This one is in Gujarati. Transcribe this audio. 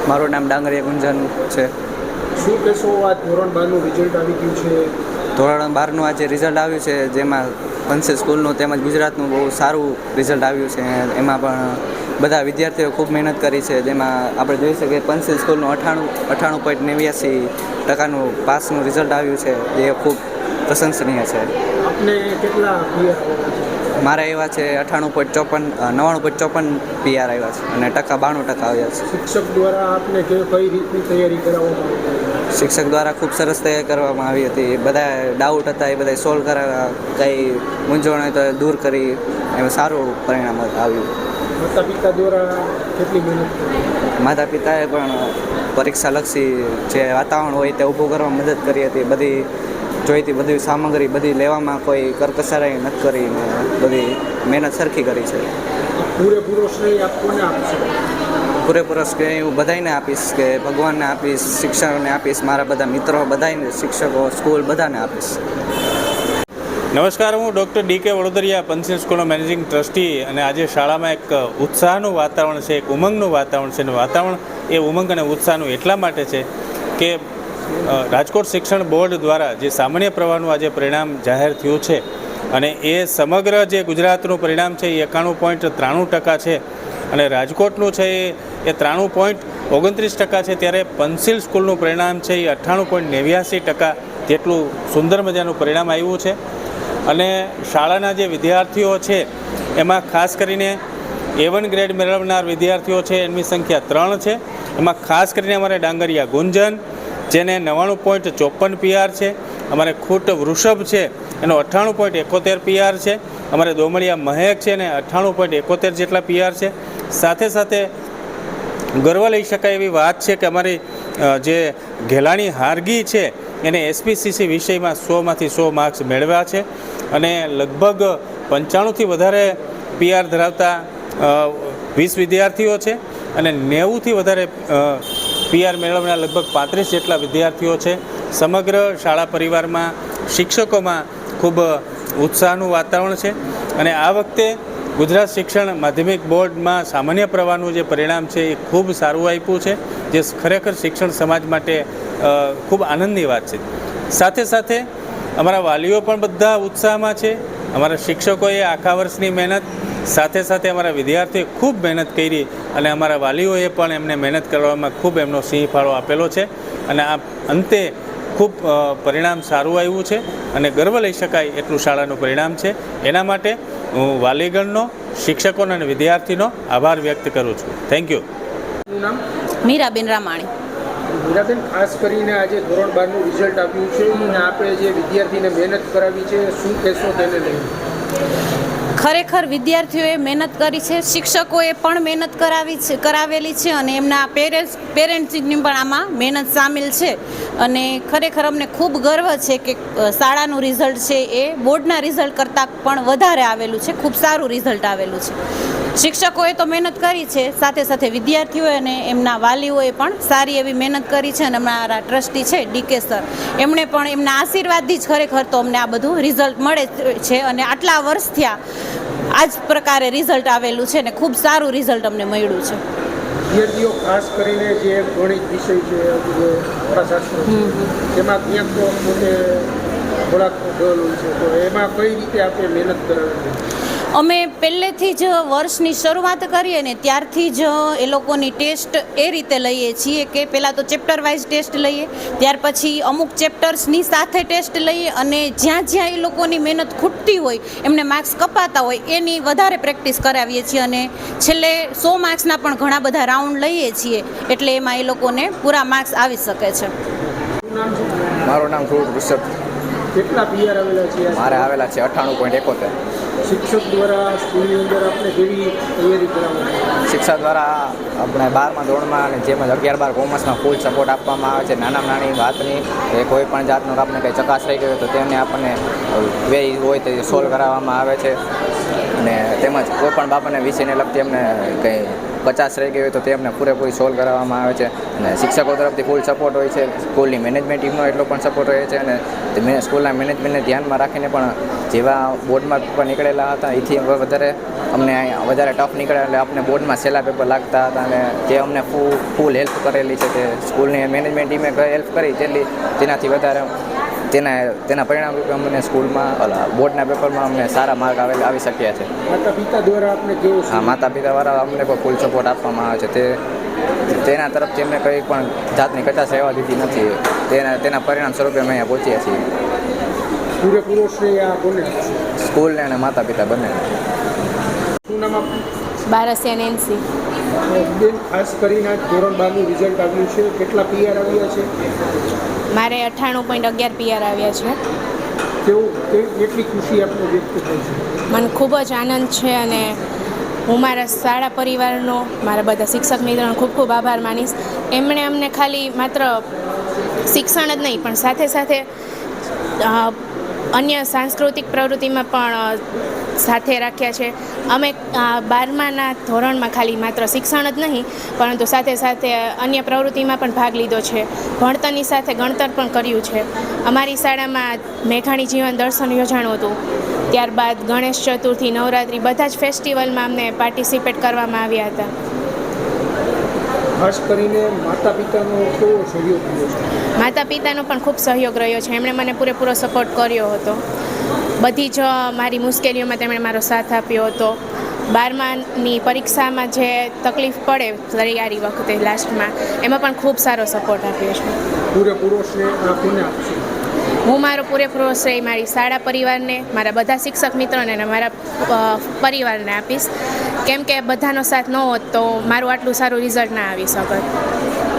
મારું નામ ડાંગરિયા ગુંજન છે. શું કહેશો, આ ધોરણ 12નું રિઝલ્ટ આવી ગયું છે? ધોરણ 12નું આજે રિઝલ્ટ આવ્યું છે, જેમાં પંચશીલ સ્કૂલનું તેમજ ગુજરાતનું બહુ સારું રિઝલ્ટ આવ્યું છે. એમાં પણ બધા વિદ્યાર્થીઓ ખૂબ મહેનત કરી છે. જેમાં આપણે જોઈ શકીએ પંચશીલ સ્કૂલનું 98.89% પાસનું રિઝલ્ટ આવ્યું છે, જે ખૂબ પ્રશંસનીય છે. આપને કેટલા પીઆર આવ્યા છે? મારા એવા છે 99.54 પીઆર આવ્યા છે અને ટકા 92% આવ્યા છે. શિક્ષક દ્વારા આપને કઈ રીતની તૈયારી કરાવવામાં આવી? શિક્ષક દ્વારા ખૂબ સરસ તૈયારી કરવામાં આવી હતી. બધા ડાઉટ હતા એ બધા સોલ્વ કરાવ્યા, કંઈ મૂંઝવણ હોય તો દૂર કરી, એમાં સારું પરિણામ આવ્યું. માતા પિતા દ્વારા કેટલી મહેનત કરી? માતા પિતાએ પણ પરીક્ષાલક્ષી જે વાતાવરણ હોય તે ઊભું કરવા મદદ કરી હતી. બધી જોઈતી બધી સામગ્રી બધી લેવામાં કોઈ કરકસરાઈ નથી કરી ને બધી મહેનત સરખી કરી છે. પૂરેપૂરો શ્રેય આપ કોને આપશો? પૂરેપૂરો શ્રેય હું બધાને આપીશ, કે ભગવાનને આપીશ, શિક્ષકોને આપીશ, મારા બધા મિત્રો બધાને, શિક્ષકો, સ્કૂલ બધાને આપીશ. નમસ્કાર, હું ડૉક્ટર ડી.કે. વડોદરિયા, પંચશીલ સ્કૂલનો મેનેજિંગ ટ્રસ્ટી. અને આજે શાળામાં એક ઉત્સાહનું વાતાવરણ છે, એક ઉમંગનું વાતાવરણ છે. અને વાતાવરણ એ ઉમંગ અને ઉત્સાહનું એટલા માટે છે કે રાજકોટ શિક્ષણ બોર્ડ દ્વારા જે સામાન્ય પ્રવાહનું આજે પરિણામ જાહેર થયું છે, અને એ સમગ્ર જે ગુજરાતનું પરિણામ છે એ 91.93% છે, અને રાજકોટનું છે એ 93.29% છે. ત્યારે પંચશીલ સ્કૂલનું પરિણામ છે એ 98.89% જેટલું સુંદર મજાનું પરિણામ આવ્યું છે. અને શાળાના જે વિદ્યાર્થીઓ છે એમાં ખાસ કરીને A1 ગ્રેડ મેળવનાર વિદ્યાર્થીઓ છે એમની સંખ્યા 3 છે. એમાં ખાસ કરીને અમારે ડાંગરિયા ગુંજન, જેને 99.54 પીઆર છે. અમારે ખૂટ વૃષભ છે એનો 98.71 પીઆર છે. અમારે દોમડિયા મહેક છે એને 98.71 જેટલા પીઆર છે. સાથે સાથે ગર્વ લઈ શકાય એવી વાત છે કે અમારી જે ઘેલાણી હારગી છે એને એસપીસીસી વિષયમાં 100માંથી 100 માર્ક્સ મેળવ્યા છે. અને લગભગ 95થી વધારે પીઆર ધરાવતા 20 વિદ્યાર્થીઓ છે, અને 90થી વધારે પીઆર મેળવનાર લગભગ 35 જેટલા વિદ્યાર્થીઓ છે. સમગ્ર શાળા પરિવારમાં, શિક્ષકોમાં ખૂબ ઉત્સાહનું વાતાવરણ છે. અને આ વખતે ગુજરાત શિક્ષણ માધ્યમિક બોર્ડમાં સામાન્ય પ્રવાહનું જે પરિણામ છે એ ખૂબ સારું આપ્યું છે, જે ખરેખર શિક્ષણ સમાજ માટે ખૂબ આનંદની વાત છે. સાથે સાથે અમારા વાલીઓ પણ બધા ઉત્સાહમાં છે. અમારા શિક્ષકોએ આખા વર્ષની મહેનત, સાથે સાથે અમારા વિદ્યાર્થીઓએ ખૂબ મહેનત કરી, અને અમારા વાલીઓએ પણ એમને મહેનત કરવામાં ખૂબ એમનો સિંહ ફાળો આપેલો છે. અને આ અંતે ખૂબ પરિણામ સારું આવ્યું છે, અને ગર્વ લઈ શકાય એટલું શાળાનું પરિણામ છે. એના માટે હું વાલીગણનો, શિક્ષકોનો અને વિદ્યાર્થીનો આભાર વ્યક્ત કરું છું. Thank you. નામ? મીરાબેન રામાણી. મીરાબેન, ખાસ કરીને આજે ધોરણ 12નું રિઝલ્ટ આપ્યું છે અને આપણે જે વિદ્યાર્થીને મહેનત કરાવી છે, શું કહેશો તેને લઈને? ખરેખર વિદ્યાર્થીઓએ મહેનત કરી છે, શિક્ષકોએ પણ મહેનત કરાવેલી છે, અને એમના પેરેન્ટ્સની પણ આમાં મહેનત સામેલ છે. અને ખરેખર અમને ખૂબ ગર્વ છે કે શાળાનું રિઝલ્ટ છે એ બોર્ડના રિઝલ્ટ કરતાં પણ વધારે આવેલું છે, ખૂબ સારું રિઝલ્ટ આવેલું છે. શિક્ષકોએ તો મહેનત કરી છે, સાથે સાથે વિદ્યાર્થીઓએ અને એમના વાલીઓએ પણ સારી એવી મહેનત કરી છે. અને અમારા ટ્રસ્ટી છે ડી.કે. સર, એમણે પણ એમના આશીર્વાદથી જ ખરેખર તો અમને આ બધું રિઝલ્ટ મળે છે. અને આટલા વર્ષ થયા આ જ પ્રકારે રિઝલ્ટ આવેલું છે, ને ખૂબ સારું રિઝલ્ટ અમને મળ્યું છે. વિદ્યાર્થીઓ ખાસ કરીને જે ગણિત વિષય છે, શાસ્ત્ર છે, એમાં ક્યાંક તો પોતે થોડાક ડલ હોય છે, તો એમાં કઈ રીતે આપણે મહેનત કરાવી? અમે પહેલેથી જ વર્ષની શરૂઆત કરીએ ને ત્યારથી જ એ લોકોની ટેસ્ટ એ રીતે લઈએ છીએ કે પહેલાં તો ચેપ્ટર વાઇઝ ટેસ્ટ લઈએ, ત્યાર પછી અમુક ચેપ્ટર્સની સાથે ટેસ્ટ લઈએ, અને જ્યાં જ્યાં એ લોકોની મહેનત ખૂટતી હોય, એમને માર્ક્સ કપાતા હોય, એની વધારે પ્રેક્ટિસ કરાવીએ છીએ. અને છેલ્લે 100 માર્ક્સના પણ ઘણા બધા રાઉન્ડ લઈએ છીએ, એટલે એમાં એ લોકોને પૂરા માર્ક્સ આવી શકે છે. મારું નામ ખૂટ વૃષભ. કેટલા પીઆર આવેલા છે? મારે આવેલા છે 98.71. શિક્ષક દ્વારા સ્કૂલની અંદર આપણે કેવી તૈયારી કરાવવાની? શિક્ષક દ્વારા આપણે 12મા ધોરણમાં અને જેમ 11-12 કોમર્સમાં ફૂલ સપોર્ટ આપવામાં આવે છે. નાની વાતની કે કોઈ પણ જાતનું આપણે કંઈ ચકાસ રહી ગયો તો તેમને આપણને વે હોય તે સોલ્વ કરાવવામાં આવે છે. અને તેમજ કોઈ પણ બાબતને વિષયને લગતી એમને કંઈ કચાશ રહી ગઈ હોય તો તે અમને પૂરેપૂરી સોલ્વ કરાવવામાં આવે છે અને શિક્ષકો તરફથી ફૂલ સપોર્ટ હોય છે. સ્કૂલની મેનેજમેન્ટ ટીમનો એટલો પણ સપોર્ટ હોય છે અને સ્કૂલના મેનેજમેન્ટને ધ્યાનમાં રાખીને પણ જેવા બોર્ડમાં પેપર નીકળેલા હતા એથી વધારે અમને વધારે ટફ નીકળ્યા એટલે આપણે બોર્ડમાં સહેલા પેપર લાગતા હતા અને તે અમને ફૂલ હેલ્પ કરેલી છે. તે સ્કૂલની મેનેજમેન્ટ ટીમે હેલ્પ કરી તેનાથી વધારે તેના પરિણામ રૂપે અમને સ્કૂલમાં બોર્ડના પેપરમાં અમને સારા માર્ક આવી શક્યા છે. માતા પિતા દ્વારા આપણે કેવું હા, માતા પિતાવાળા અમને પણ ફૂલ સપોર્ટ આપવામાં આવે છે. તેના તરફથી અમને કંઈ પણ જાતની કચાશ રહેવા દીધી નથી. તેના પરિણામ સ્વરૂપે અમે અહીંયા પહોંચ્યા છીએ. પૂરેપૂરો શ્રેય આ કોને? સ્કૂલને અને માતા પિતા બંને. શું નામ આપનું? બારસિયા નેન્સી. બેન, ખાસ કરીને આજ ધોરણ 12નું રિઝલ્ટ આવ્યું છે. કેટલા પીઆર આવ્યા છે? મારે 98.11 પીઆર આવ્યા છે. કેટલી ખુશી આપને વ્યક્ત થઈ છે? મને ખૂબ જ આનંદ છે અને હું મારા શાળા પરિવારનો, મારા બધા શિક્ષક મિત્રોનો ખૂબ ખૂબ આભાર માનીશ. એમણે અમને ખાલી માત્ર શિક્ષણ જ નહીં પણ સાથે સાથે અન્ય સાંસ્કૃતિક પ્રવૃત્તિમાં પણ સાથે રાખ્યા છે. અમે 12માના ધોરણમાં ખાલી માત્ર શિક્ષણ જ નહીં પરંતુ સાથે સાથે અન્ય પ્રવૃત્તિમાં પણ ભાગ લીધો છે. ભણતરની સાથે ગણતર પણ કર્યું છે. અમારી શાળામાં મેઘાણી જીવન દર્શન યોજાણું હતું. ત્યારબાદ ગણેશ ચતુર્થી, નવરાત્રિ બધા જ ફેસ્ટિવલમાં અમને પાર્ટિસિપેટ કરવામાં આવ્યા હતા. ખાસ કરીને માતા પિતાનો કેવો સહયોગ રહ્યો છે? માતા પિતાનો પણ ખૂબ સહયોગ રહ્યો છે. એમણે મને પૂરેપૂરો સપોર્ટ કર્યો હતો. બધી જ મારી મુશ્કેલીઓમાં તેમણે મારો સાથ આપ્યો હતો. 12માની પરીક્ષામાં જે તકલીફ પડે તૈયારી વખતે લાસ્ટમાં એમાં પણ ખૂબ સારો સપોર્ટ આપ્યો છે. પૂરેપૂરો શ્રેય આ કોને આપશે? હું મારો પૂરેપૂરો શ્રેય મારી શાળા પરિવારને, મારા બધા શિક્ષક મિત્રોને અને મારા પરિવારને આપીશ. કેમ કે બધાનો સાથ ન હોત તો મારું આટલું સારું રિઝલ્ટ ના આવી શકત.